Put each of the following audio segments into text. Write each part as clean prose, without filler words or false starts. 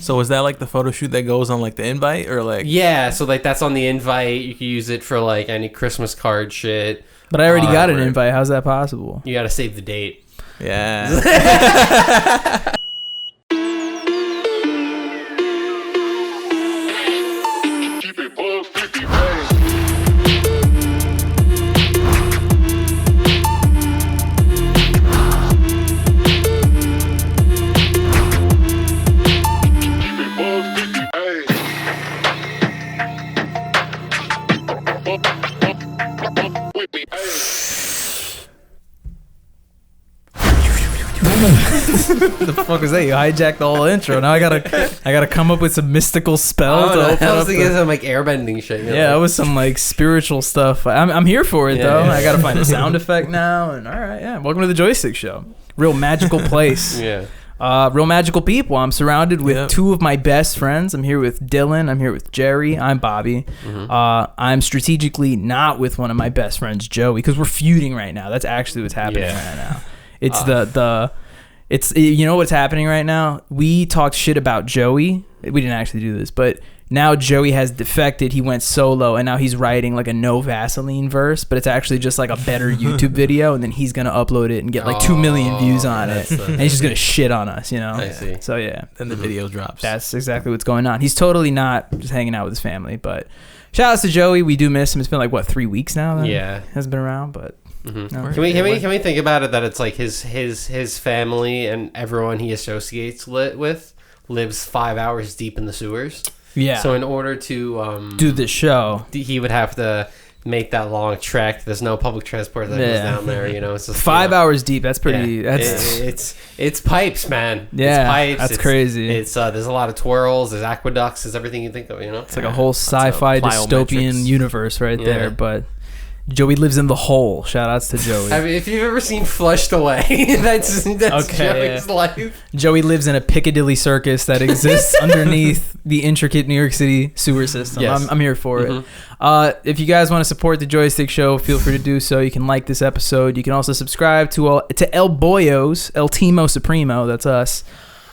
So is that like the photo shoot that goes on like the invite or like? Yeah, so like that's on the invite. You can use it for like any Christmas card shit. But I already got an invite. How's that possible? You got to save the date. Yeah. The fuck was that? You hijacked the whole intro. Now I gotta come up with some mystical spell. I was thinking some like airbending shit. Yeah, that was some like spiritual stuff. I'm here for it though. I gotta find a sound effect now. And all right, yeah. Welcome to the Joystick Show. Real magical place. Real magical people. I'm surrounded with two of my best friends. I'm here with Dylan. I'm here with Jerry. I'm Bobby. I'm strategically not with one of my best friends, Joey, because we're feuding right now. That's actually what's happening right now. It's it's you know what's happening right now? We talked shit about Joey. We didn't actually do this, but now Joey has defected. He went solo, and now he's writing like a no Vaseline verse, but it's actually just like a better YouTube video, and then he's gonna upload it and get like 2 million views on it, and he's just gonna shit on us, you know? I see. So yeah, then the video drops. That's exactly what's going on. He's totally not just hanging out with his family, but shout outs to Joey. We do miss him. It's been like what, 3 weeks now? He hasn't been around, but. No. Can we think about it that it's like his family and everyone he associates with lives 5 hours deep in the sewers. Yeah. So in order to do this show, he would have to make that long trek. There's no public transport that goes down there. You know, it's just 5 hours deep. That's pretty. Yeah. It's pipes, man. Yeah, it's pipes. That's crazy. It's there's a lot of twirls. There's aqueducts. There's everything you think of. You know, it's like a whole sci-fi dystopian universe right there, but. Joey lives in the hole. Shout outs to Joey. I mean, if you've ever seen Flushed Away, that's okay, Joey's life. Joey lives in a Piccadilly circus that exists underneath the intricate New York City sewer system. Yes. I'm here for it. If you guys want to support the Joystick Show, feel free to do so. You can like this episode. You can also subscribe to El Boyos, El Timo Supremo. That's us.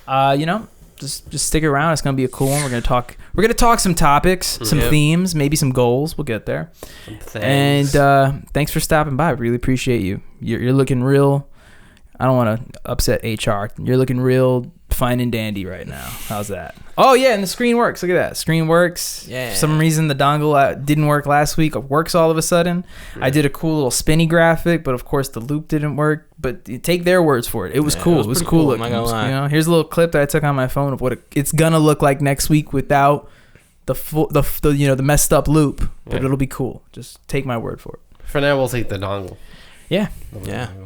You know, just stick around. It's gonna be a cool one. We're gonna talk some topics, some themes, maybe some goals. We'll get there. And thanks for stopping by. Really appreciate you. You're looking real. I don't want to upset HR. You're looking real fine and dandy right now. How's that? Oh yeah, and the screen works. Look at that. Screen works. Yeah. For some reason the dongle didn't work last week. It works all of a sudden. I did a cool little spinny graphic, but of course the loop didn't work. But take their words for it. It was cool. It was cool looking. You know, here's a little clip that I took on my phone of what it's gonna look like next week without the messed up loop. But it'll be cool. Just take my word for it. For now, we'll take the dongle. Yeah.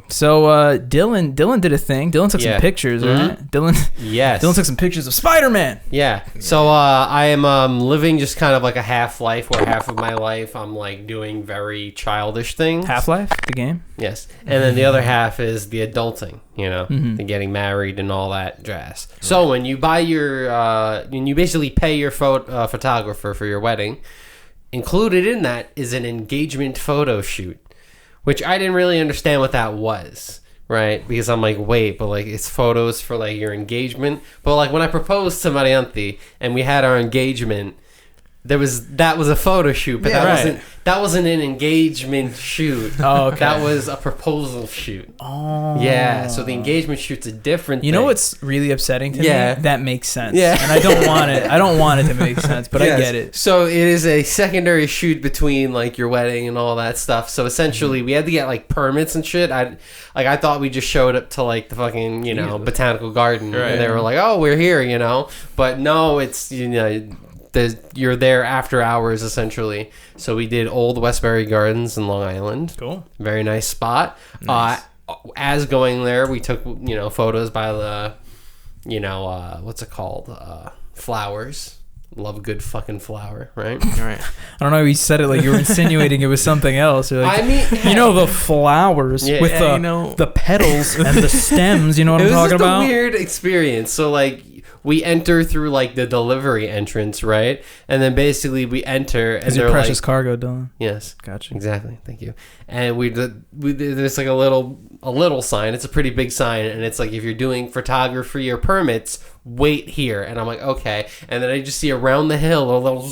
So Dylan did a thing. Dylan took some pictures, right? Dylan took some pictures of Spider-Man. Yeah. So I am living just kind of like a half-life, where half of my life I'm like doing very childish things. Half-Life, the game? Yes. And then the other half is the adulting, you know, the getting married and all that jazz. So when you buy when you basically pay your photographer for your wedding, included in that is an engagement photo shoot. Which I didn't really understand what that was, right? Because I'm like, wait, but like it's photos for like your engagement. But like when I proposed to Marianthi and we had our engagement, that was a photo shoot, but that wasn't an engagement shoot. Oh, okay. That was a proposal shoot. Oh. Yeah, so the engagement shoot's a different thing. You know what's really upsetting to me? That makes sense. Yeah. And I don't want it to make sense, but I get it. So it is a secondary shoot between like your wedding and all that stuff. So essentially we had to get like permits and shit. I thought we just showed up to like the fucking, you know, botanical garden. Right. And they were like, "Oh, we're here," you know. But no, it's, you know, you're there after hours essentially. So we did Old Westbury Gardens in Long Island. Cool. Very nice spot. Nice. As going there, we took, you know, photos by the, you know, what's it called? Flowers. Love a good fucking flower, right? All right. I don't know. You said it like you were insinuating it was something else. You're like, I mean, you know, the flowers with the petals and the stems. You know what I'm talking about? It was just a weird experience. So like, we enter through like the delivery entrance, right? And then basically we enter and your they're precious like, cargo, Dylan. yes, Gotcha. exactly. Thank you. And we there's like a little sign. It's a pretty big sign, and it's like if you're doing photography or permits, wait here. And I'm like, okay. And then I just see around the hill a little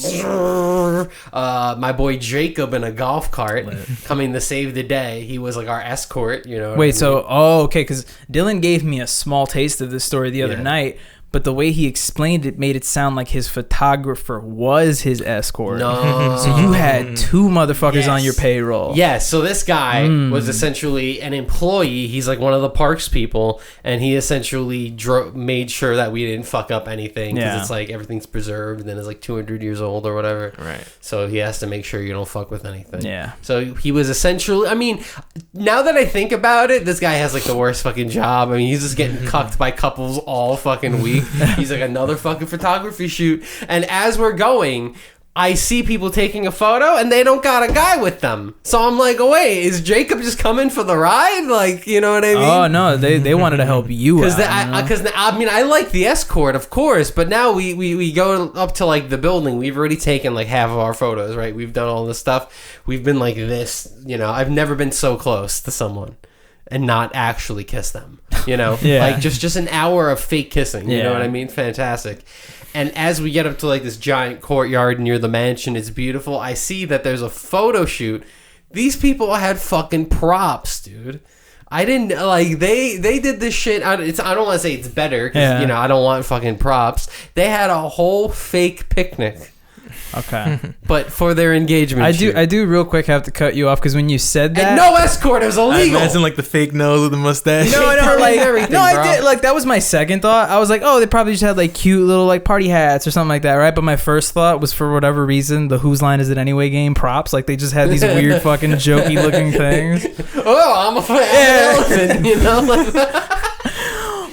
my boy Jacob in a golf cart coming to save the day. He was like our escort, you know. Wait, okay, because Dylan gave me a small taste of this story the other night, but the way he explained it made it sound like his photographer was his escort. No. So you had two motherfuckers on your payroll. Yes, so this guy was essentially an employee. He's like one of the parks people, and he essentially made sure that we didn't fuck up anything, because it's like everything's preserved and it's like 200 years old or whatever. Right. So he has to make sure you don't fuck with anything. Yeah. So he was essentially, I mean, now that I think about it, this guy has like the worst fucking job. I mean, he's just getting cucked by couples all fucking week. He's like, another fucking photography shoot. And as we're going, I see people taking a photo and they don't got a guy with them. So I'm like, oh, wait, is Jacob just coming for the ride? Like, you know what I mean? Oh, no, they wanted to help you out. Because I mean, I like the escort, of course, but now we go up to like the building. We've already taken like half of our photos, right? We've done all this stuff. We've been like this, you know, I've never been so close to someone and not actually kiss them, you know? Like just an hour of fake kissing, you know what I mean? Fantastic. And as we get up to like this giant courtyard near the mansion, it's beautiful. I see that there's a photo shoot. These people had fucking props, dude. I didn't like they did this shit. I don't want to say it's better because you know I don't want fucking props. They had a whole fake picnic. Okay. But for their engagement I do real quick have to cut you off because when you said that, and no escort, it was I illegal. imagine like the fake nose with the mustache. No, like everything, no, I bro. did like that was my second thought. I was like, oh, they probably just had like cute little like party hats or something like that, right? But my first thought was for whatever reason the Whose Line Is It Anyway game props. Like they just had these weird fucking jokey looking things. Oh, I'm a elephant, you know.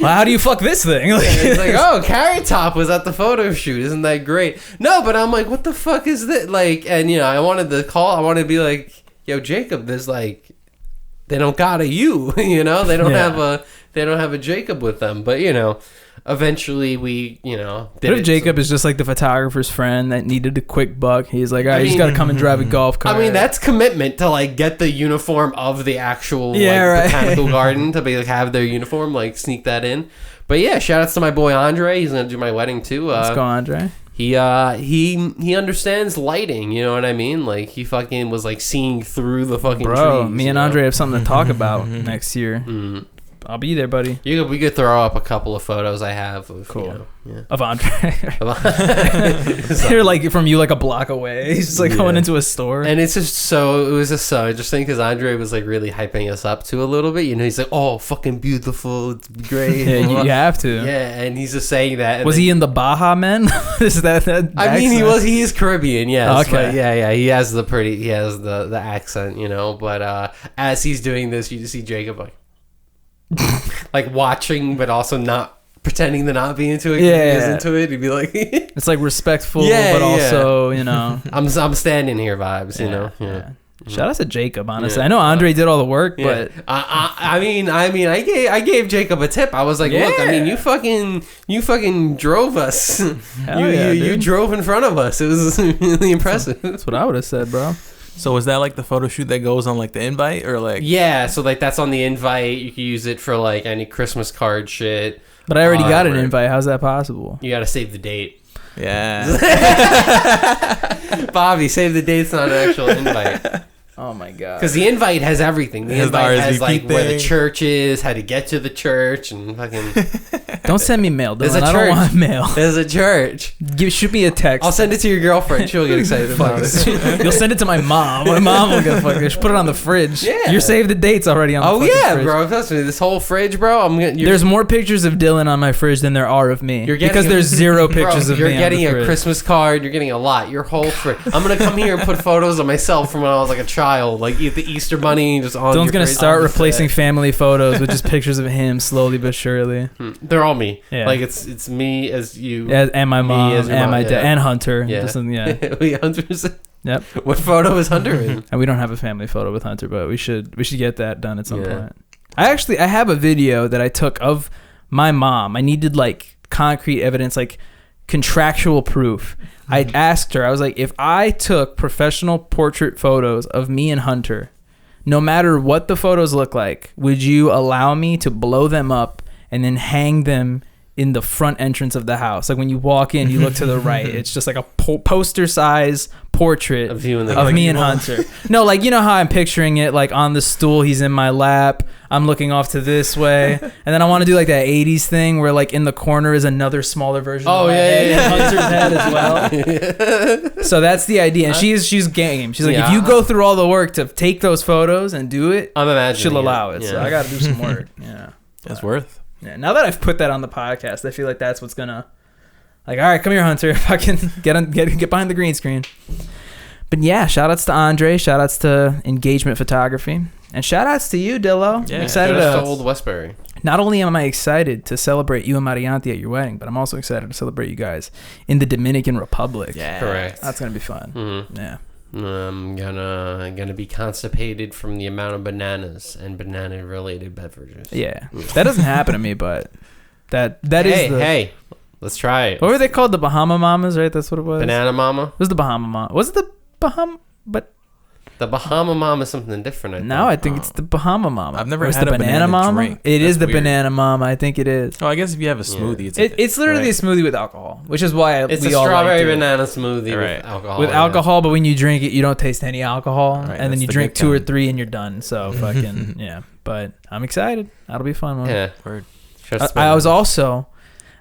Well, how do you fuck this thing? It's like, oh, Carrot Top was at the photo shoot. Isn't that great? No, but I'm like, what the fuck is this? Like, and you know, I wanted to be like, yo, Jacob, there's like, they don't got a you, you know, they don't have a Jacob with them, but you know, eventually we, you know, what if Jacob is just like the photographer's friend that needed a quick buck? He's like, all right, you just got to come and drive a golf cart. I mean, that's commitment to like get the uniform of the actual botanical garden to be like have their uniform, like sneak that in. But yeah, shout outs to my boy Andre. He's gonna do my wedding too. Let's go, Andre. He understands lighting, you know what I mean? Like he fucking was like seeing through the fucking trees. Me and Andre have something to talk about next year. I'll be there, buddy. We could throw up a couple of photos I have of, cool. You know, of Andre. They're like from you like a block away. He's just like going into a store. And it was just so interesting because Andre was like really hyping us up to a little bit. You know, he's like, oh, fucking beautiful. It's great. Yeah, you have to. Yeah, and he's just saying that. Was he in the Baja Men? Is that I mean, he is Caribbean, yes. Okay. But yeah, he has the accent, you know. But as he's doing this, you just see Jacob like watching, but also not pretending to not be into it. He is into it. He'd be like, it's like respectful, but also, you know, I'm standing here vibes, you know. Yeah. Shout out to Jacob, honestly. I know Andre did all the work, but I mean, I gave Jacob a tip. I was like, look, I mean, you fucking drove us. You drove in front of us. It was really impressive. That's what I would have said, bro. So is that like the photo shoot that goes on like the invite or like? Yeah, so like that's on the invite. You can use it for like any Christmas card shit. But I already got an invite. How's that possible? You got to save the date. Yeah. Bobby, save the date. It's not an actual invite. Oh my god! Because the invite has everything. The has invite the has like thing. where the church is, how to get to the church, and fucking. Don't send me mail, Dylan. I There's don't want mail. There's a church. Shoot me a text. I'll send it to your girlfriend. She'll get excited about it. You'll send it to my mom. My mom will get fucking. Just put it on the fridge. Yeah. You're saved the dates already on the fucking fridge. Bro. Trust me. This whole fridge, bro. There's more pictures of Dylan on my fridge than there are of me. Because there's zero pictures of me. You're getting on the a Christmas card. You're getting a lot. Your whole fridge. I'm gonna come here and put photos of myself from when I was like a child, like the Easter Bunny, just on. Dylan's gonna start replacing family photos with just pictures of him, slowly but surely. They're all me. Yeah. Like it's me as you, and my mom, and my dad, and Hunter. Yeah. Hunter's. Yep. What photo is Hunter in? And we don't have a family photo with Hunter, but we should get that done at some point. I have a video that I took of my mom. I needed like concrete evidence, like contractual proof. I asked her, I was like, if I took professional portrait photos of me and Hunter, no matter what the photos look like, would you allow me to blow them up and then hang them in the front entrance of the house? Like when you walk in, you look to the right, it's just like a poster size portrait of me and Hunter. No, like, you know how I'm picturing it, like on the stool, he's in my lap, I'm looking off to this way, and then I want to do like that 80s thing where like in the corner is another smaller version of my head and Hunter's head as well. So that's the idea, and she's game. She's like, if you go through all the work to take those photos and do it, I'm imagining she'll allow it. So I got to do some work. Yeah, It's worth. Yeah, now that I've put that on the podcast, I feel like that's what's gonna, like, all right, come here, Hunter, fucking get behind the green screen. But yeah, shout outs to Andre, shout outs to Engagement Photography, and shout outs to you, Dillo. Yeah, I'm excited to Old Westbury. Not only am I excited to celebrate you and Marianti at your wedding, but I'm also excited to celebrate you guys in the Dominican Republic. Yeah, correct. That's gonna be fun. Mm-hmm. Yeah. I'm gonna be constipated from the amount of bananas and banana related beverages. Yeah, that doesn't happen to me, but that is the. Hey, let's try it. What were they called? The Bahama Mamas, right? That's what it was. Banana Mama. It was the Bahama Mama? Was it the Bahama? But the Bahama Mama is something different. I think it's the Bahama Mama. I've never had the banana Mama. drink. It That's is the weird. Banana Mama. I think it is. Oh, I guess if you have a smoothie, It's literally a smoothie with alcohol, which is why it's we a all strawberry liked it. banana smoothie Right. with alcohol. With alcohol, but when you drink it, you don't taste any alcohol, Right, and then that's you the drink good 2 or kind. 3 and you're done. So fucking yeah. But I'm excited. That'll be fun. Man. Yeah. Word.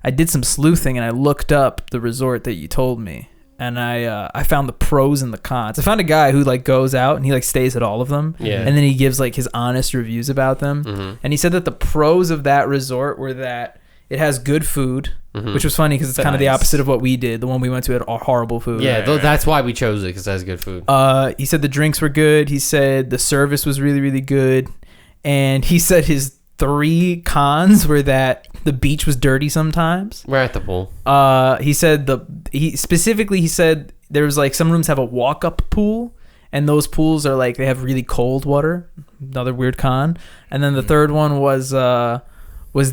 I did some sleuthing and I looked up the resort that you told me, and I found the pros and the cons. I found a guy who like goes out and he like stays at all of them, Yeah. and then he gives like his honest reviews about them. Mm-hmm. And he said that the pros of that resort were that it has good food, Mm-hmm. which was funny because it's kind of the Nice. opposite of what we did. The one we went to had horrible food. Yeah, that's why we chose it, because it has good food. He said the drinks were good. He said the service was really, really good. And he said his 3 cons were that the beach was dirty sometimes. We're at the pool. He said he said there was like some rooms have a walk-up pool, and those pools are like they have really cold water. Another weird con. And then the third one was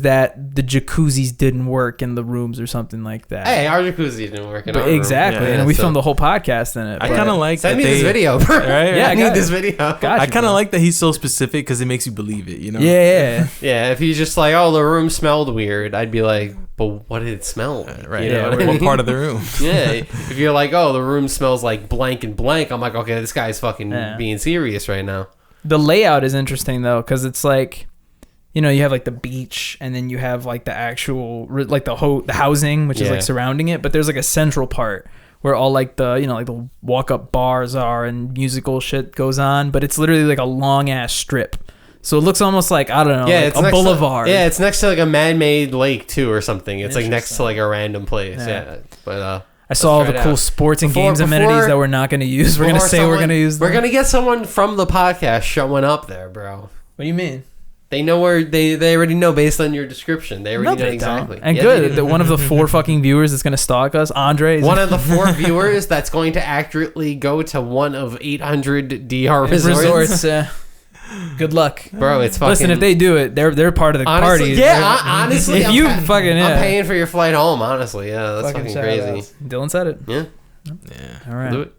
that the jacuzzis didn't work in the rooms or something like that. Hey, our jacuzzi didn't work in our room. Exactly. Yeah, and we so- filmed the whole podcast in it. I but- kind of like Send that me this video, bro. Right? Yeah, I need this video. Got I you, kind bro. of like that he's so specific because it makes you believe it, you know? Yeah. Yeah, if he's just like, oh, the room smelled weird, I'd be like, but what did it smell like? Right. You know Yeah. what I What mean? part of the room? Yeah, if you're like, oh, the room smells like blank and blank, I'm like, okay, this guy's fucking being serious right now. The layout is interesting though, because it's like, you know, you have like the beach, and then you have like the actual like the housing, which is like surrounding it. But there's like a central part where all like the, you know, like the walk up bars are and musical shit goes on. But it's literally like a long ass strip, so it looks almost like, I don't know, like it's a boulevard. It's next to like a man-made lake too or something. It's like next to like a random place. Yeah, but I saw all the cool out. sports and games amenities that we're not going to use. We're going to say we're going to use them. We're going to get someone from the podcast showing up there, bro. What do you mean? They know where they already know based on your description. They already know exactly. And Yeah, good that one of the 4 fucking viewers that's going to stalk us, Andre, is one of the 4 viewers that's going to accurately go to one of 800 DR resorts. Good luck, Bro, it's fucking. Listen, if they do it, they're part of the honestly, party. Yeah, honestly, if you fucking I'm paying for your flight home. Honestly, yeah, that's fucking crazy. Dylan said it. Yeah, All right. do it.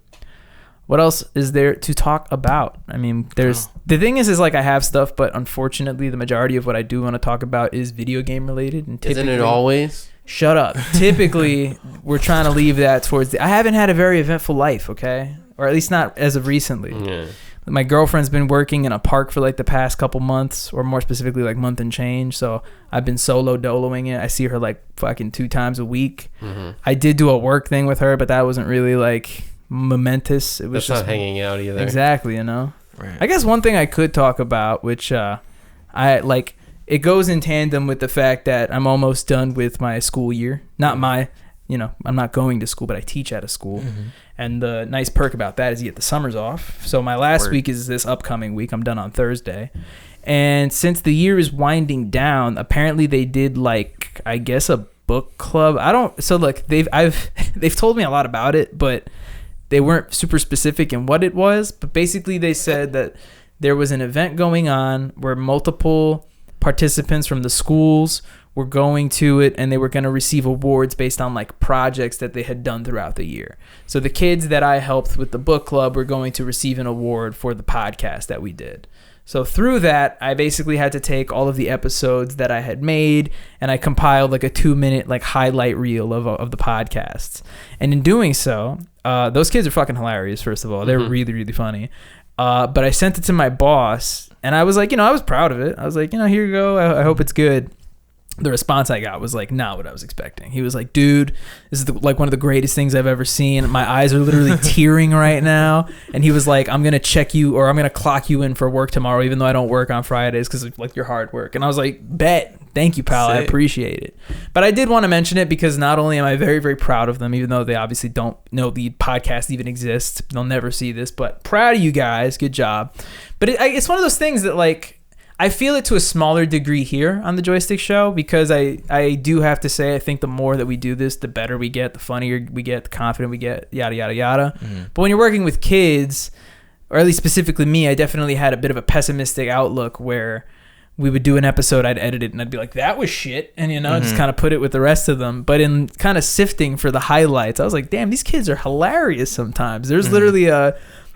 What else is there to talk about? I mean, the thing is like I have stuff, but unfortunately, the majority of what I do want to talk about is video game related. And Isn't it always? Shut up. Typically, we're trying to leave that towards I haven't had a very eventful life, okay, or at least not as of recently. Yeah. My girlfriend's been working in a park for like the past couple months, or more specifically like month and change. So I've been solo doloing it. I see her like fucking 2 times a week. Mm-hmm. I did do a work thing with her, but that wasn't really like momentous. It was That's just not hanging out either. Exactly, you know. Right. I guess one thing I could talk about, which I like, it goes in tandem with the fact that I'm almost done with my school year. Not my, you know, I'm not going to school, but I teach at a school. Mm-hmm. And the nice perk about that is you get the summers off. So my last Word. week is this upcoming week. I'm done on Thursday. And since the year is winding down, apparently they did like, I guess, a book club. They've told me a lot about it, but they weren't super specific in what it was. But basically they said that there was an event going on where multiple participants from the schools were going to it and they were going to receive awards based on like projects that they had done throughout the year. So the kids that I helped with the book club were going to receive an award for the podcast that we did. So through that, I basically had to take all of the episodes that I had made and I compiled like a 2-minute like highlight reel of the podcasts. And in doing so, those kids are fucking hilarious, first of all. They're really, really funny. But I sent it to my boss and I was like, I was proud of it. I was like, here you go. I hope it's good. The response I got was like not what I was expecting. He was like, dude, this is like one of the greatest things I've ever seen. My eyes are literally tearing right now. And he was like, I'm going to check you or I'm going to clock you in for work tomorrow, even though I don't work on Fridays because of like your hard work. And I was like, bet. Thank you, pal. Sick. I appreciate it. But I did want to mention it because not only am I very, very proud of them, even though they obviously don't know the podcast even exists. They'll never see this, but proud of you guys. Good job. But it's one of those things that like, I feel it to a smaller degree here on the Joystick Show because I do have to say I think the more that we do this, the better we get, the funnier we get, the confident we get, yada, yada, yada. But when you're working with kids, or at least specifically me, I definitely had a bit of a pessimistic outlook where we would do an episode, I'd edit it, and I'd be like, that was shit, and just kind of put it with the rest of them. But in kind of sifting for the highlights, I was like, damn, these kids are hilarious sometimes. There's literally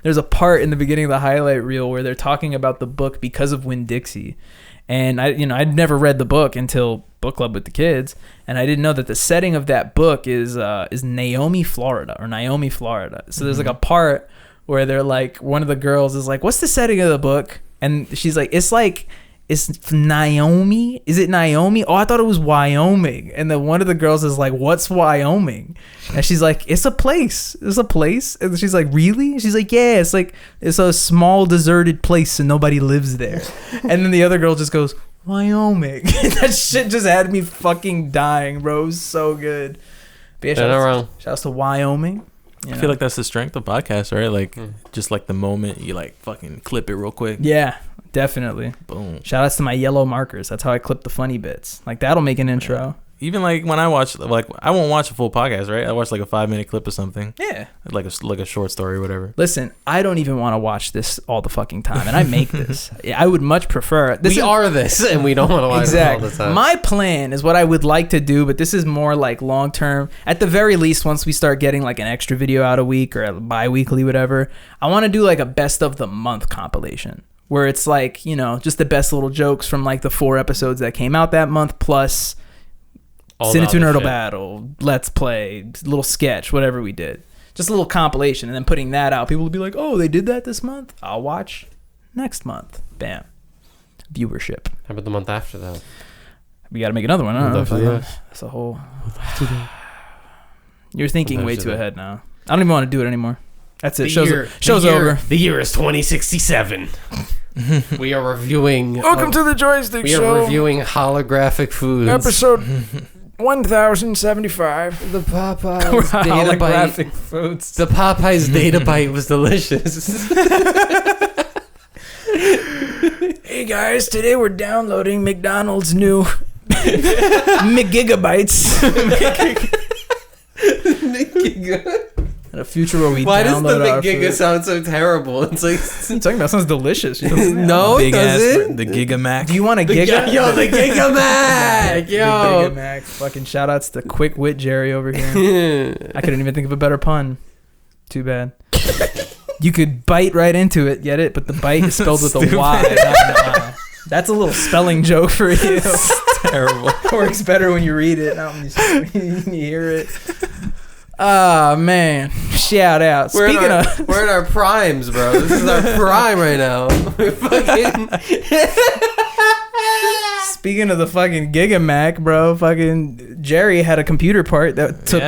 There's a part in the beginning of the highlight reel where they're talking about the book Because of Winn-Dixie. And I'd never read the book until book club with the kids, and I didn't know that the setting of that book is Naomi, Florida. So there's like a part where they're like, one of the girls is like, what's the setting of the book? And she's like, it's Naomi? Is it Naomi? Oh, I thought it was Wyoming. And then one of the girls is like, what's Wyoming? And she's like, it's a place. It's a place. And she's like, really? She's like, yeah, it's a small deserted place and nobody lives there. And then the other girl just goes, Wyoming. That shit just had me fucking dying, bro. It was so good. But yeah, shouts to Wyoming. I feel like that's the strength of podcasts, right? Like, just like the moment you like fucking clip it real quick. Yeah. Definitely. Boom. Shout outs to my yellow markers. That's how I clip the funny bits. Like that'll make an intro. Even like when I watch, like I won't watch a full podcast, right? I watch like a 5-minute clip of something. Yeah. Like a short story or whatever. Listen, I don't even want to watch this all the fucking time, and I make this. I would much prefer. We are this, and we don't want to watch it all the time. My plan is what I would like to do, but this is more like long term. At the very least, once we start getting like an extra video out a week or bi-weekly, whatever, I want to do like a best of the month compilation. Where it's like, just the best little jokes from like the 4 episodes that came out that month, plus Sin Into Nerdle Battle, Let's Play, little sketch, whatever we did. Just a little compilation, and then putting that out. People will be like, oh, they did that this month? I'll watch next month. Bam. Viewership. How about the month after that? We got to make another one. That's a whole... You're thinking way too ahead now. I don't even want to do it anymore. That's it. Show's over. The year is 2067. We are reviewing... Welcome to the Joystick Show. We are reviewing holographic foods. Episode 1075. The Popeyes holographic foods. The Popeyes Data Bite was delicious. Hey guys, today we're downloading McDonald's new McGigabytes. McGiga. In a future where we Why download does the McGiga sound so terrible? It's like you're talking about sounds delicious. No, does it? The Giga Mac. Do you want a Giga? Yo, the Giga Mac. Yo, the Giga Mac. Fucking shout outs to Quick Wit Jerry over here. I couldn't even think of a better pun. Too bad. You could bite right into it, get it? But the bite is spelled with a Y, not an I. That's a little spelling joke for you. It's terrible. Works better when you read it, not when you hear it. Oh man, shout out. We're in our primes, bro. This is our prime right now. Speaking of the fucking Giga Mac, bro, fucking Jerry had a computer part that took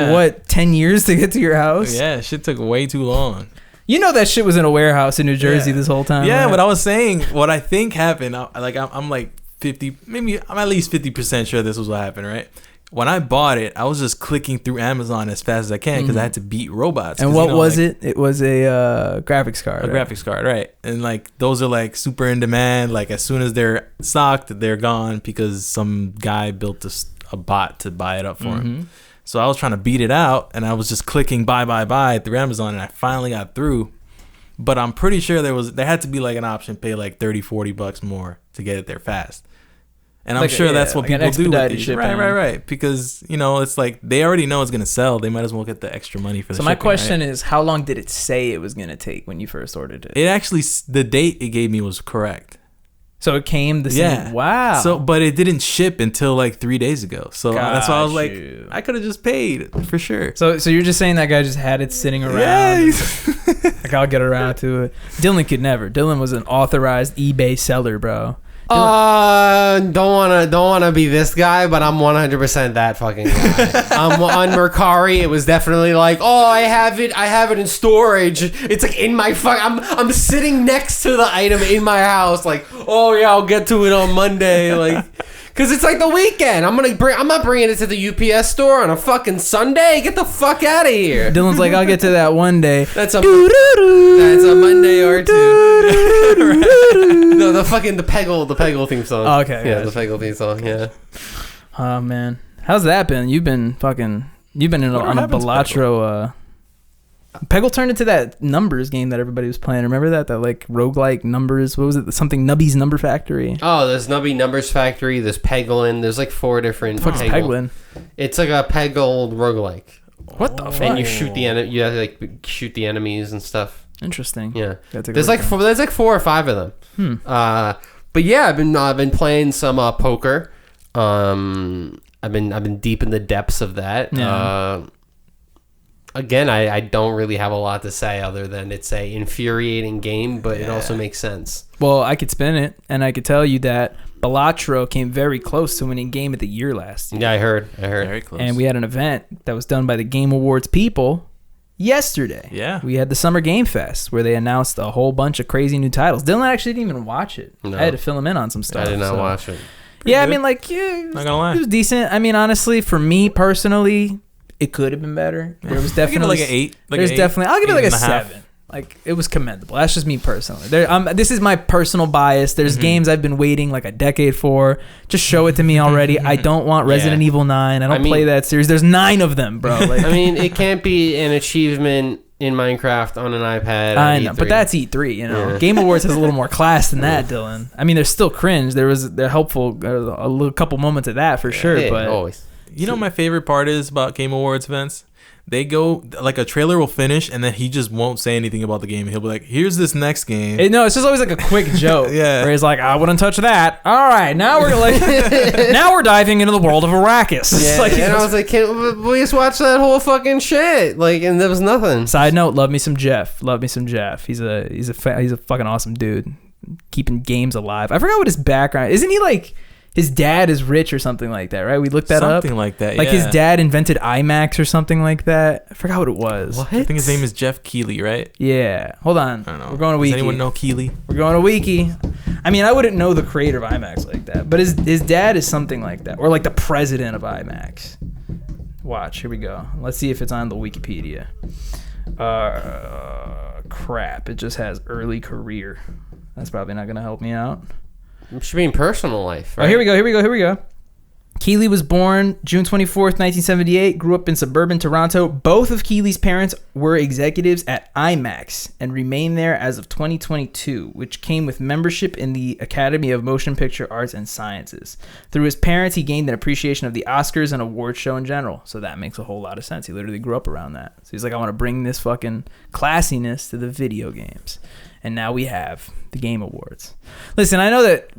10 years to get to your house? Yeah, shit took way too long. You know that shit was in a warehouse in New Jersey this whole time. Yeah, right? But I was saying what I think happened. I'm like 50, maybe I'm at least 50% sure this was what happened, right? When I bought it, I was just clicking through Amazon as fast as I can because I had to beat robots. And what was it? It was a graphics card. Graphics card, right? And like those are like super in demand. Like as soon as they're stocked, they're gone because some guy built a bot to buy it up for him. So I was trying to beat it out, and I was just clicking buy through Amazon, and I finally got through. But I'm pretty sure there had to be like an option, pay like $30-$40 more to get it there fast. And I'm sure that's what people do with these. Shipping. Right. Because, it's like they already know it's going to sell. They might as well get the extra money for the shipping. So my question is, how long did it say it was going to take when you first ordered it? It actually, the date it gave me was correct. So it came the same. Yeah. Wow. So, but it didn't ship until like 3 days ago. So that's why I was like, I could have just paid for sure. So you're just saying that guy just had it sitting around. Yeah. Like, I'll get around to it. Dylan could never. Dylan was an authorized eBay seller, bro. Don't wanna be this guy, but I'm 100% that fucking guy. I'm on Mercari. It was definitely like, oh, I have it in storage. It's like in my I'm sitting next to the item in my house. Like, oh yeah, I'll get to it on Monday. Like, cause it's like the weekend. I'm not bringing it to the UPS store on a fucking Sunday. Get the fuck out of here. Dylan's like, I'll get to that one day. That's a Monday or two. No, the Peggle theme song. Oh, okay. Yeah, the Peggle theme song. Yeah. Oh man, how's that been? You've been on a Balatro. Peggle turned into that numbers game that everybody was playing. Remember that like roguelike numbers? What was it? Something Nubby's Number Factory. Oh, there's Nubby Numbers Factory. There's Pegglin. There's like 4 different. What's Pegglin? It's like a Peggle roguelike. What the fuck? And you shoot the you have to like shoot the enemies and stuff. Interesting. Yeah. There's like 4 or 5 of them. But yeah, I've been playing some poker. I've been deep in the depths of that. Yeah. Again, I don't really have a lot to say other than it's a infuriating game, but it also makes sense. Well, I could spin it, and I could tell you that Balatro came very close to winning Game of the Year last year. Yeah, I heard. Very close. And we had an event that was done by the Game Awards people yesterday. Yeah. We had the Summer Game Fest where they announced a whole bunch of crazy new titles. Dylan actually didn't even watch it. No. I had to fill him in on some stuff. I did not watch it. Yeah, good. I mean, like, yeah, not gonna lie, it was decent. I mean, honestly, for me personally, it could have been better. There was definitely like an 8. I'll give it like a 7. Like, it was commendable. That's just me personally. This is my personal bias. There's games I've been waiting like a decade for. Just show it to me already. I don't want Resident Evil 9. I don't play that series. There's 9 of them, bro. Like, I mean, it can't be an achievement in Minecraft on an iPad. I know, but that's E3, you know. Yeah. Game Awards has a little more class than that, Dylan. I mean, they're still cringe. They're helpful. A little couple moments of that for sure. Yeah, but always. You know, my favorite part is about Game Awards events. They go, like, a trailer will finish, and then he just won't say anything about the game. He'll be like, here's this next game. No, it's just always like a quick joke. Yeah. Where he's like, I wouldn't touch that. All right, now we're like, now we're diving into the world of Arrakis. Yeah, like, and I was like, can't we just watch that whole fucking shit? Like, and there was nothing. Side note, love me some Jeff. He's a fucking awesome dude. Keeping games alive. I forgot what his background. Isn't he like... His dad is rich or something like that, right? We looked that up. Something like that, Like his dad invented IMAX or something like that. I forgot what it was. What? I think his name is Jeff Keighley, right? Yeah. Hold on. I don't know. We're going to Wiki. Does anyone know Keighley? We're going to Wiki. I mean, I wouldn't know the creator of IMAX like that, but his dad is something like that. Or like the president of IMAX. Watch. Here we go. Let's see if it's on the Wikipedia. Crap. It just has early career. That's probably not going to help me out. It should be in personal life, right? Oh, here we go. Keighley was born June 24th, 1978, grew up in suburban Toronto. Both of Keighley's parents were executives at IMAX and remained there as of 2022, which came with membership in the Academy of Motion Picture Arts and Sciences. Through his parents, he gained an appreciation of the Oscars and award show in general. So that makes a whole lot of sense. He literally grew up around that. So he's like, I want to bring this fucking classiness to the video games. And now we have the Game Awards. Listen, I know that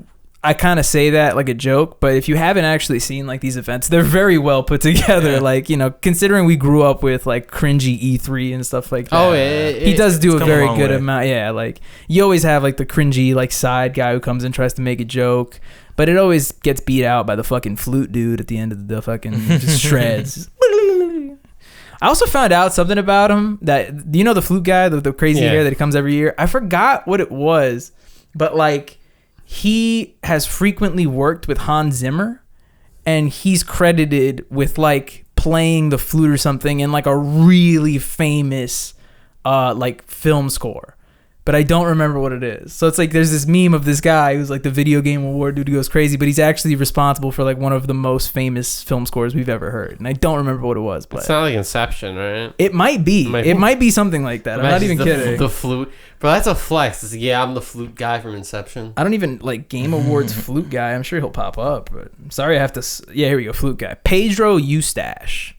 I kind of say that like a joke, but if you haven't actually seen like these events, they're very well put together. Yeah. Like, you know, considering we grew up with like cringy E3 and stuff like that. Oh, he does do a very good amount. Yeah, like you always have like the cringy like side guy who comes and tries to make a joke, but it always gets beat out by the fucking flute dude at the end of the fucking just shreds. I also found out something about him that, you know, the flute guy, the crazy hair that comes every year. I forgot what it was, but like he has frequently worked with Hans Zimmer, and he's credited with like playing the flute or something in like a really famous like film score. but I don't remember what it is. So it's like there's this meme of this guy who's like the video game award dude who goes crazy, but he's actually responsible for like one of the most famous film scores we've ever heard. And I don't remember what it was. But it's not like Inception, right? It might be. It might be something like that. I'm not even kidding. The flute. Bro, that's a flex. It's like, yeah, I'm the flute guy from Inception. I don't even like Game Awards flute guy. I'm sure he'll pop up, but I'm sorry I have to. Yeah, here we go. Flute guy. Pedro Eustache.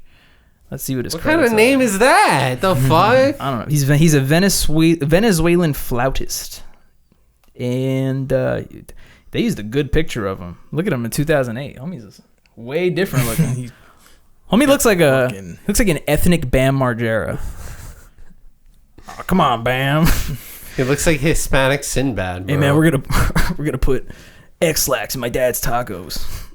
Let's see what his. What kind of name is that? The fuck? I don't know. He's a Venezuelan flautist, and they used a good picture of him. Look at him in 2008. Homie's way different looking. Homie looks like an ethnic Bam Margera. Oh, come on, Bam. It looks like Hispanic Sinbad, bro. Hey man, we're gonna put X-Lax in my dad's tacos.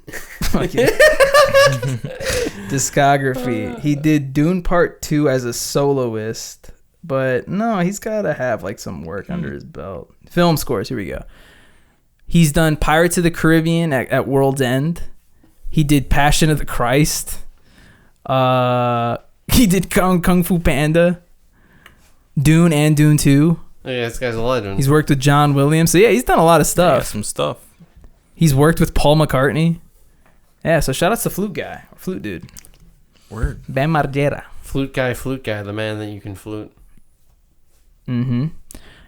Discography. He did Dune Part 2 as a soloist, but no, he's gotta have like some work under his belt. Film scores, here we go. He's done Pirates of the Caribbean at World's End. He did Passion of the Christ. He did Kung Fu Panda, Dune and Dune 2. Yeah, this guy's a legend. He's worked with John Williams. So yeah, he's done a lot of stuff. Yeah, some stuff. He's worked with Paul McCartney. Yeah, so shout out to Flute Guy, or Flute Dude. Word. Bam Margera. Flute guy, the man that you can flute. Mm-hmm.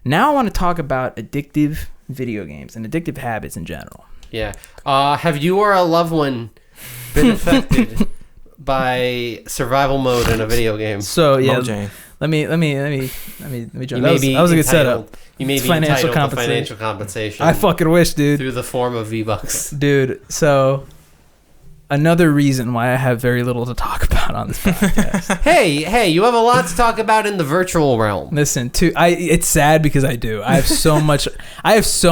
Now I want to talk about addictive video games and addictive habits in general. Yeah. Have you or a loved one been affected by survival mode in a video game? So yeah, let me jump. That was a good setup. You may be entitled to financial compensation. I fucking wish, dude. Through the form of V-Bucks. Dude, so another reason why I have very little to talk about on this podcast. Hey, you have a lot to talk about in the virtual realm. Listen, it's sad because I do. I have so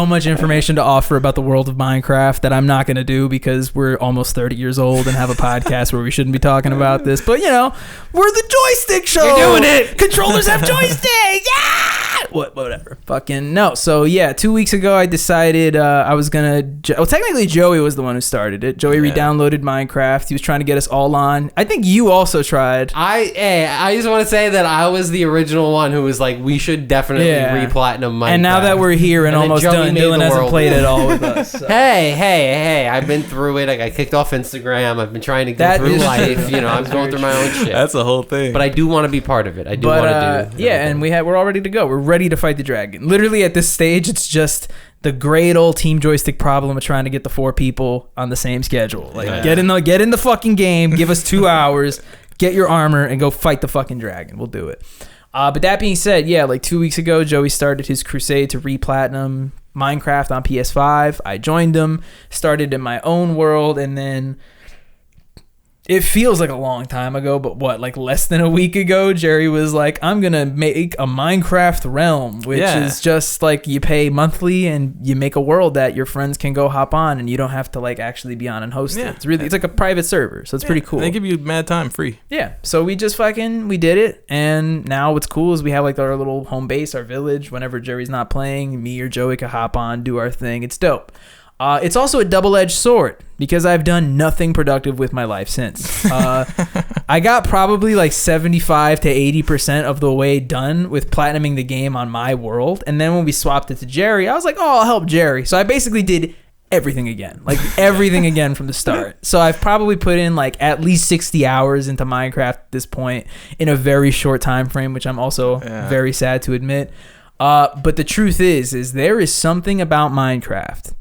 much information to offer about the world of Minecraft that I'm not going to do because we're almost 30 years old and have a podcast where we shouldn't be talking about this. But, you know, we're the Joystick Show. You're doing it. Controllers have joystick. Yeah. Whatever. Fucking no. So, yeah, 2 weeks ago I decided I was going to... Well, technically Joey was the one who started it. Joey re-downloaded Minecraft. He was trying to get us all on. I think you also tried. I just want to say that I was the original one who was like, we should definitely re-platinum Minecraft. And now that we're here and almost done, Dylan hasn't played it all with us. So. Hey, I've been through it. I got kicked off Instagram. I've been trying to go through life. You know, I'm going through my own shit. That's the whole thing. But I do want to be part of it. I do want to do. Yeah, and we're all ready to go. We're ready to fight the dragon. Literally at this stage, it's just the great old Team Joystick problem of trying to get the 4 people on the same schedule. Like, get in the fucking game. Give us 2 hours. Get your armor and go fight the fucking dragon. We'll do it. But that being said, yeah, like 2 weeks ago, Joey started his crusade to re-platinum Minecraft on PS5. I joined him, started in my own world, and then it feels like a long time ago, but what, like less than a week ago, Jerry was like, I'm going to make a Minecraft realm, which is just like you pay monthly and you make a world that your friends can go hop on and you don't have to like actually be on and host it. It's like a private server, so it's pretty cool. They give you mad time free. Yeah, so we just we did it, and now what's cool is we have like our little home base, our village. Whenever Jerry's not playing, me or Joey can hop on, do our thing. It's dope. It's also a double-edged sword because I've done nothing productive with my life since. I got probably like 75 to 80% of the way done with platinuming the game on my world. And then when we swapped it to Jerry, I was like, oh, I'll help Jerry. So I basically did everything again, from the start. So I've probably put in like at least 60 hours into Minecraft at this point in a very short time frame, which I'm also very sad to admit. But the truth is there is something about Minecraft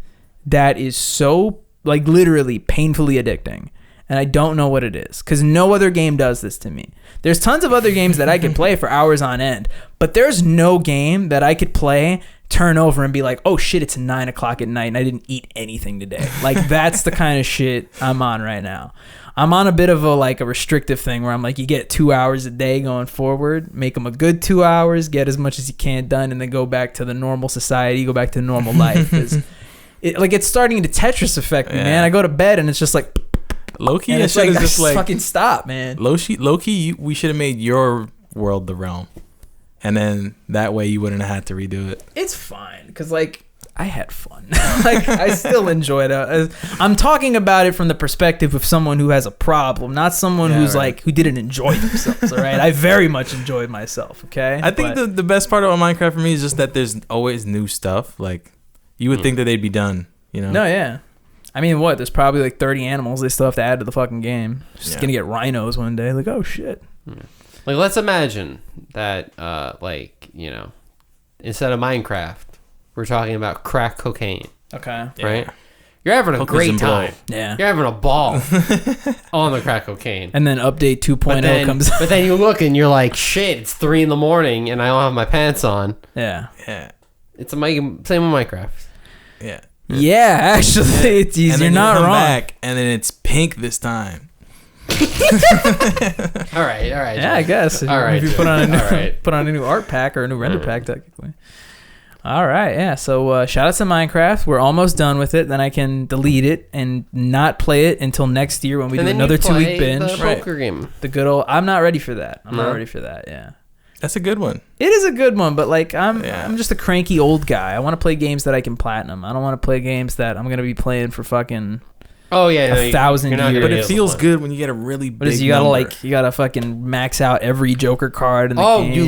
that is so like literally painfully addicting, and I don't know what it is because no other game does this to me. There's tons of other games that I could play for hours on end, but there's no game that I could play, turn over and be like, oh shit, it's 9 o'clock at night and I didn't eat anything today. Like that's the kind of shit I'm on right now. I'm on a bit of a restrictive thing where I'm like, you get 2 hours a day going forward, make them a good 2 hours, get as much as you can done, and then go back to the normal society, go back to normal life. It's starting to Tetris affect me, man. I go to bed and it's just like low-key. And it's like, just like fucking stop, man. Low-key, we should have made your world the realm, and then that way you wouldn't have had to redo it. It's fine because like I had fun. Like, I still enjoyed it. I'm talking about it from the perspective of someone who has a problem, not someone who's like, who didn't enjoy themselves, all right? I very much enjoyed myself, okay? I think the best part about Minecraft for me is just that there's always new stuff. Like, you would think that they'd be done, you know? No, yeah. I mean, what? There's probably like 30 animals they still have to add to the fucking game. Just gonna get rhinos one day. Like, oh, shit. Like, let's imagine that, like, you know, instead of Minecraft, we're talking about crack cocaine. Okay. Right? You're having a great time. Yeah. You're having a ball on the crack cocaine. And then update 2.0 comes out. But then you look and you're like, shit, it's 3 a.m. and I don't have my pants on. Yeah. Yeah. It's same with Minecraft. Yeah. Yeah, actually, it's easy. You're not wrong. Back, and then it's pink this time. All right. Yeah, I guess. All right. If you put on a new art pack or a new render pack, technically. All right, yeah. So shout out to Minecraft. We're almost done with it. Then I can delete it and not play it until next year when we do another 2-week binge. The poker game. The good old. I'm not ready for that. I'm not ready for that. Yeah. That's a good one. It is a good one, but like I'm just a cranky old guy. I want to play games that I can platinum. I don't want to play games that I'm gonna be playing for fucking. Oh yeah, 1,000 years. But it feels good when you get a really big you gotta you gotta fucking max out every Joker card in the game. You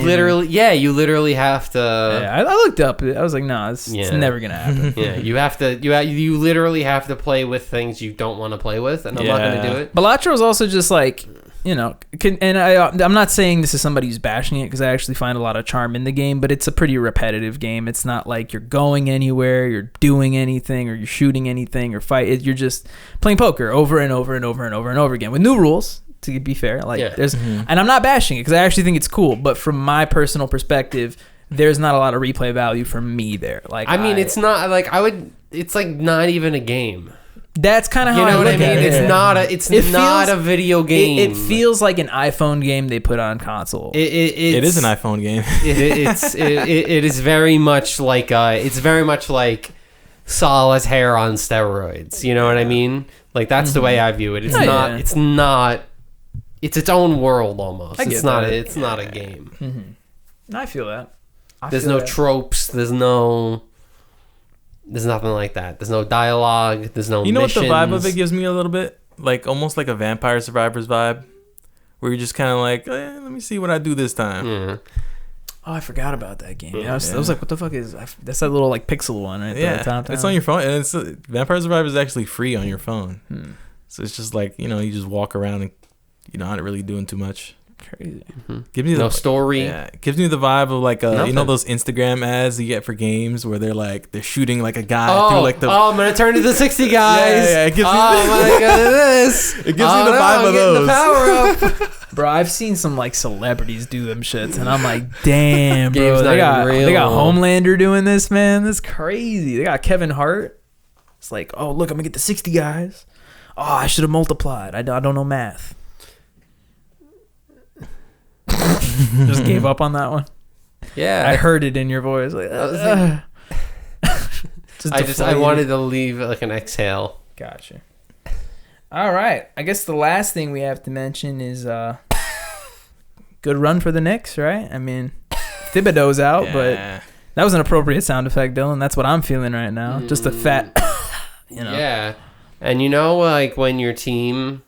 literally have to. Yeah, I looked up. I was like, no, it's never gonna happen. Yeah, you have to. You literally have to play with things you don't want to play with, and I'm not gonna do it. Balatro is also just like. You know, I'm not saying this is somebody who's bashing it because I actually find a lot of charm in the game, but it's a pretty repetitive game. It's not like you're going anywhere, you're doing anything, or you're shooting anything, or you're just playing poker over and over and over and over and over again with new rules. To be fair, and I'm not bashing it because I actually think it's cool. But from my personal perspective, there's not a lot of replay value for me there. Like, it's not like It's like not even a game. That's kind of how I look at it. It's not a video game. It feels like an iPhone game they put on console. It is an iPhone game. It is very much like solitaire on steroids. You know what I mean? Like that's the way I view it. It's not. Yeah. It's not. It's its own world almost. It's not a game. Mm-hmm. I feel that. There's no tropes. There's nothing like that. There's no dialogue. There's no. You know missions. what the vibe of it gives me a little bit, like almost like a Vampire Survivors vibe, where you're just kind of like, let me see what I do this time. Yeah. Oh, I forgot about that game. I was like, what the fuck is that's that little like pixel one, right? Yeah, it's on your phone, and it's Vampire Survivors is actually free on your phone. So it's just like you just walk around and you're not really doing too much. Crazy. Mm-hmm. Give me no story. Yeah, it gives me the vibe of like those Instagram ads you get for games where they're shooting like a guy through like the. Oh, I'm gonna turn to the 60 guys. Yeah. It gives me my goodness. It gives me the vibe of those. The power up. Bro, I've seen some like celebrities do them shits, and I'm like, damn, bro. They got Homelander doing this, man. That's crazy. They got Kevin Hart. It's like, oh look, I'm gonna get the 60 guys. Oh, I should have multiplied. I don't know math. Just gave up on that one. Yeah, I heard it in your voice. Like, I wanted to leave like an exhale. Gotcha. All right. I guess the last thing we have to mention is good run for the Knicks, right? I mean, Thibodeau's out, but that was an appropriate sound effect, Dylan. That's what I'm feeling right now. Just a fat, Yeah, and like when your team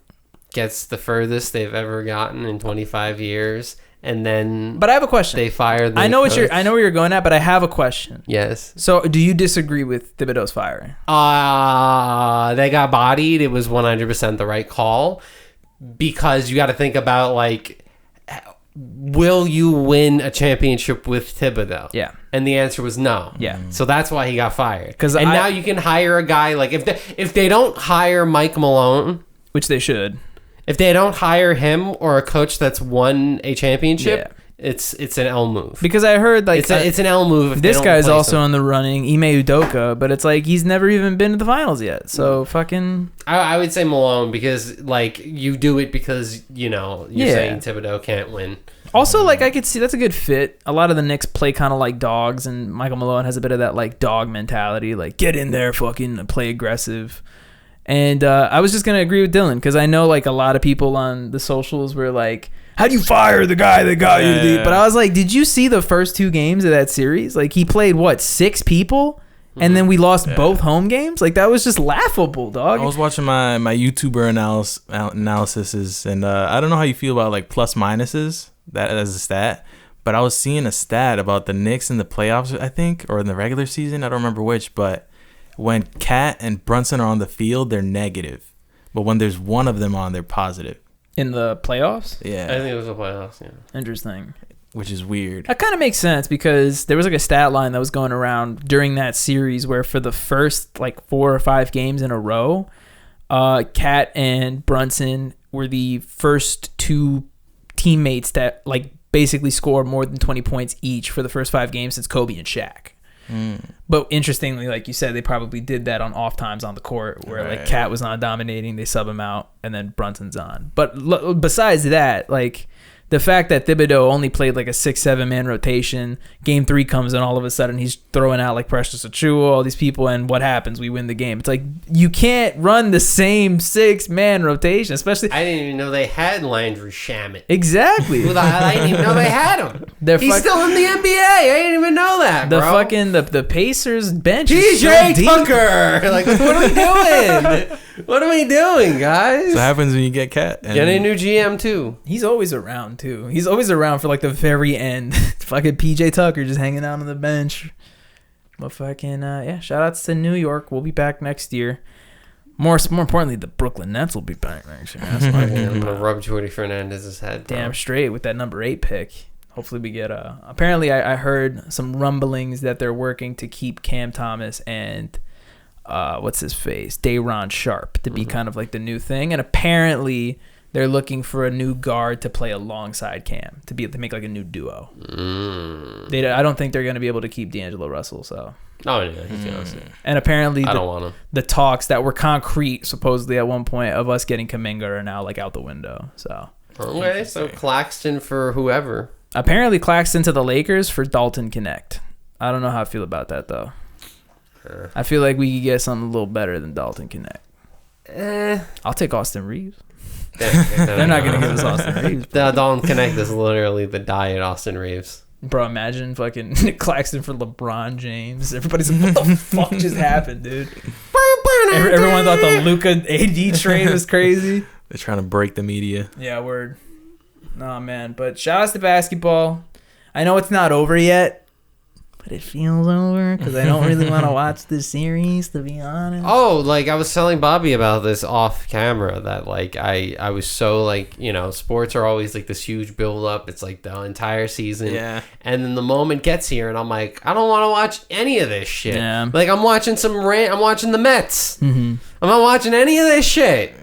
gets the furthest they've ever gotten in 25 years, and then but I have a question. They fire the I know where you're going at, but I have a question. Yes. So, do you disagree with Thibodeau's firing? They got bodied. It was 100% the right call because you got to think about like, will you win a championship with Thibodeau? Yeah. And the answer was no. Yeah. So that's why he got fired. Now you can hire a guy like if they don't hire Mike Malone, which they should. If they don't hire him or a coach that's won a championship, it's an L move. Because I heard like it's an L move. If this guy's also in the running, Ime Udoka, but it's like he's never even been to the finals yet. So fucking. I would say Malone because like you do it because you're saying Thibodeau can't win. Also, like I could see that's a good fit. A lot of the Knicks play kind of like dogs, and Michael Malone has a bit of that like dog mentality, like get in there, fucking play aggressive. And I was just going to agree with Dylan because I know like a lot of people on the socials were like, how do you fire the guy that got you? But I was like, did you see the first 2 games of that series? Like he played 6 people and then we lost both home games. Like that was just laughable, dog. I was watching my YouTuber analysis, and I don't know how you feel about like plus minuses that as a stat, but I was seeing a stat about the Knicks in the playoffs, I think, or in the regular season. I don't remember which, but when Cat and Brunson are on the field, they're negative, but when there's one of them on, they're positive. In the playoffs? Yeah, I think it was the playoffs. Yeah, interesting. Which is weird. That kind of makes sense because there was like a stat line that was going around during that series where for the first like 4 or 5 games in a row, Cat and Brunson were the first 2 teammates that like basically scored more than 20 points each for the first 5 games since Kobe and Shaq. But interestingly, like you said, they probably did that on off times on the court where like Cat was not dominating, they sub him out, and then Brunson's on. But besides that, like the fact that Thibodeau only played like a 6-7 man rotation, game 3 comes and all of a sudden he's throwing out like Precious Achiuwa, all these people, and what happens? We win the game. It's like you can't run the same 6-man rotation, especially. I didn't even know they had Landry Shamet. Exactly. I didn't even know they had him. He's still in the NBA. I didn't even know that, bro. The Pacers bench is so PJ deep. Tucker. Like, what are we doing? What are we doing, guys? So what happens when you get Cat? Get a new GM too. He's always around too. He's always around for like the very end. Fucking PJ Tucker just hanging out on the bench. But fucking shout outs to New York. We'll be back next year. More importantly, the Brooklyn Nets will be back next year. That's I'm gonna rub Jordy Fernandez's head. Damn straight with that number 8 pick. Hopefully we get apparently I heard some rumblings that they're working to keep Cam Thomas and what's his face, Day'Ron Sharp to be kind of like the new thing, and apparently they're looking for a new guard to play alongside Cam to make like a new duo. I don't think they're going to be able to keep D'Angelo Russell. So. Oh yeah, he's gonna see. And apparently, I don't want him. The talks that were concrete, supposedly at one point, of us getting Kuminga are now like out the window. So. Okay, so Claxton for whoever. Apparently, Claxton to the Lakers for Dalton Connect. I don't know how I feel about that though. I feel like we could get something a little better than Dalton Connect. I'll take Austin Reeves. They're not going to give us Austin Reeves. Dalton Connect is literally the diet Austin Reeves. Bro, imagine fucking Claxton for LeBron James. Everybody's like, what the fuck just happened, dude? Everyone thought the Luka AD trade was crazy. They're trying to break the media. Yeah, word. Nah, man. But shout outs to basketball. I know it's not over yet, but it feels over because I don't really want to watch this series, to be honest. Oh, like I was telling Bobby about this off camera that like I was so like, you know, sports are always like this huge build up. It's like the entire season. Yeah. And then the moment gets here and I'm like, I don't want to watch any of this shit. Yeah. Like I'm watching I'm watching the Mets. Mm-hmm. I'm not watching any of this shit.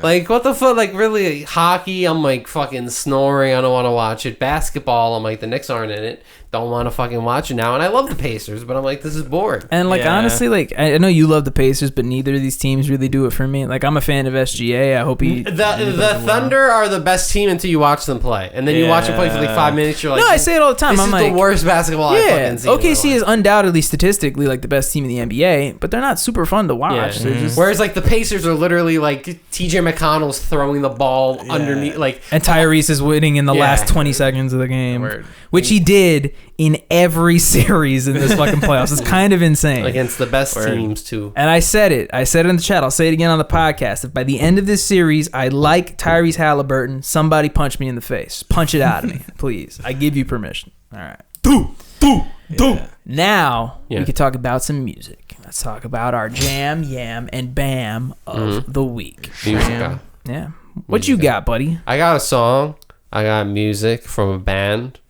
Like, what the fuck? Like, really, hockey, I'm, like, fucking snoring. I don't want to watch it. Basketball, I'm like, the Knicks aren't in it. Don't want to fucking watch it now. And I love the Pacers, but I'm like, this is bored. And, like, honestly, like, I know you love the Pacers, but neither of these teams really do it for me. Like, I'm a fan of SGA. I hope The Thunder are the best team until you watch them play. And then you watch them play for, like, 5 minutes. You're like, no, I say it all the time. This is the worst basketball I've fucking seen. OKC is undoubtedly statistically, like, the best team in the NBA, but they're not super fun to watch. Yeah. Just... Whereas, like, the Pacers are literally, like, TJ McConnell's throwing the ball underneath, like... And Tyrese is winning in the last 20 seconds of the game, which he did in every series in this fucking playoffs. It's kind of insane. Against the best teams, too. And I said it in the chat. I'll say it again on the podcast. If by the end of this series, I like Tyrese Halliburton, somebody punch me in the face. Punch it out of me, please. I give you permission. All right. Now, we could talk about some music. Let's talk about our jam, yam, and bam of the week. Music. Yeah. What you got, buddy? I got a song. I got music from a band.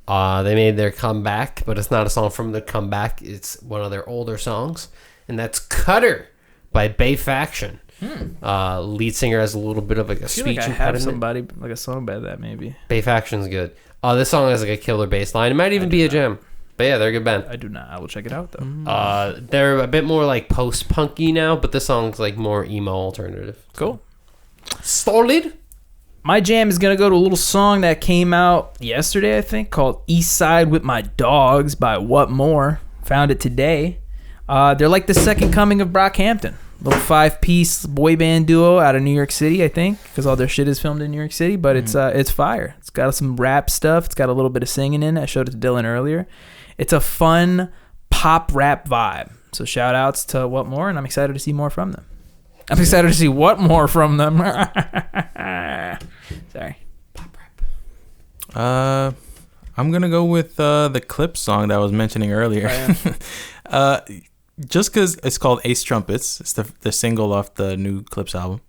They made their comeback, but it's not a song from the comeback. It's one of their older songs, and that's Cutter by Bay Faction. Lead singer has a little bit of like a speech like I have somebody like a song by that maybe. Bay Faction's good. This song has like a killer bass line. It might even be a jam. But yeah, they're a good band. I do not. I will check it out though. They're a bit more like post-punky now, but this song's like more emo alternative. Cool. Solid. My jam is going to go to a little song that came out yesterday, I think, called Eastside with My Dogs by WHATMORE. Found it today. They're like the second coming of Brockhampton. Little 5-piece boy band duo out of New York City, I think, because all their shit is filmed in New York City, but it's fire. It's got some rap stuff. It's got a little bit of singing in it. I showed it to Dylan earlier. It's a fun pop rap vibe. So shout outs to WHATMORE, and I'm excited to see more from them. I'm excited to see what more from them. Sorry. I'm gonna go with the Clipse song that I was mentioning earlier. Just because it's called Ace Trumpets. It's the single off the new Clipse album.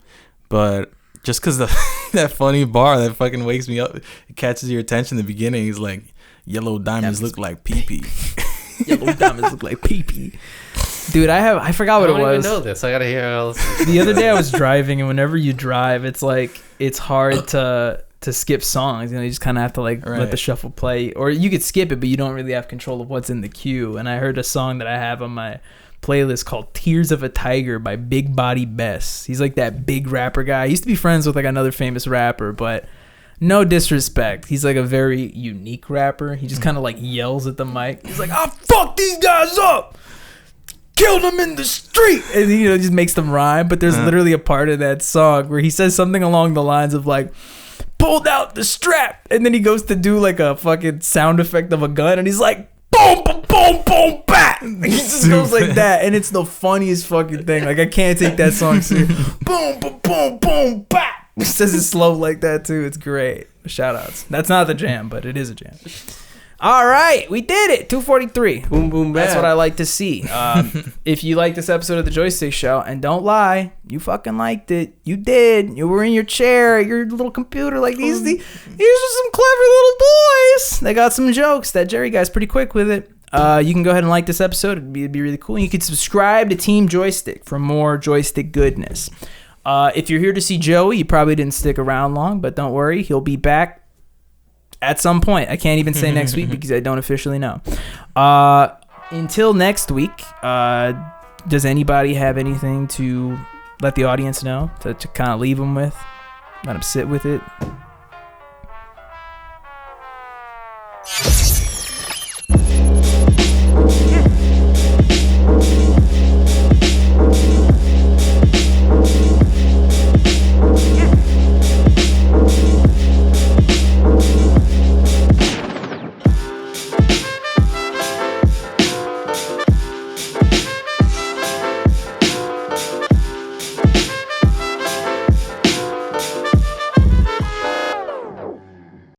But just because that funny bar that fucking wakes me up, it catches your attention in the beginning. He's like, yellow diamonds look like pee-pee. Yellow diamonds look like pee-pee. Dude, I forgot what it was. I don't even know this. I gotta hear else. The other day I was driving, and whenever you drive, it's like it's hard to skip songs. You know, you just kind of have to let the shuffle play, or you could skip it, but you don't really have control of what's in the queue. And I heard a song that I have on my playlist called "Tears of a Tiger" by Big Body Bess. He's like that big rapper guy. He used to be friends with like another famous rapper, but no disrespect, he's like a very unique rapper. He just kind of like yells at the mic. He's like, "I fuck these guys up, killed them in the street," and just makes them rhyme. But there's literally a part of that song where he says something along the lines of like, "Pulled out the strap," and then he goes to do like a fucking sound effect of a gun, and he's like, "Boom, boom, boom, boom, bat." He just goes like that, and it's the funniest fucking thing. Like, I can't take that song serious. Boom, boom, boom, boom, bat. He says it slow like that too. It's great. Shout outs. That's not the jam, but it is a jam. All right, we did it. 243. Boom, boom, bam. That's what I like to see. If you like this episode of the Joystick Show, and don't lie, you fucking liked it. You did. You were in your chair, your little computer, like these are some clever little boys. They got some jokes. That Jerry guy's pretty quick with it. You can go ahead and like this episode. It'd be really cool. You can subscribe to Team Joystick for more joystick goodness. If you're here to see Joey, you probably didn't stick around long, but don't worry, he'll be back at some point. I can't even say next week because I don't officially know. Until next week, does anybody have anything to let the audience know, to kind of leave them with? Let them sit with it?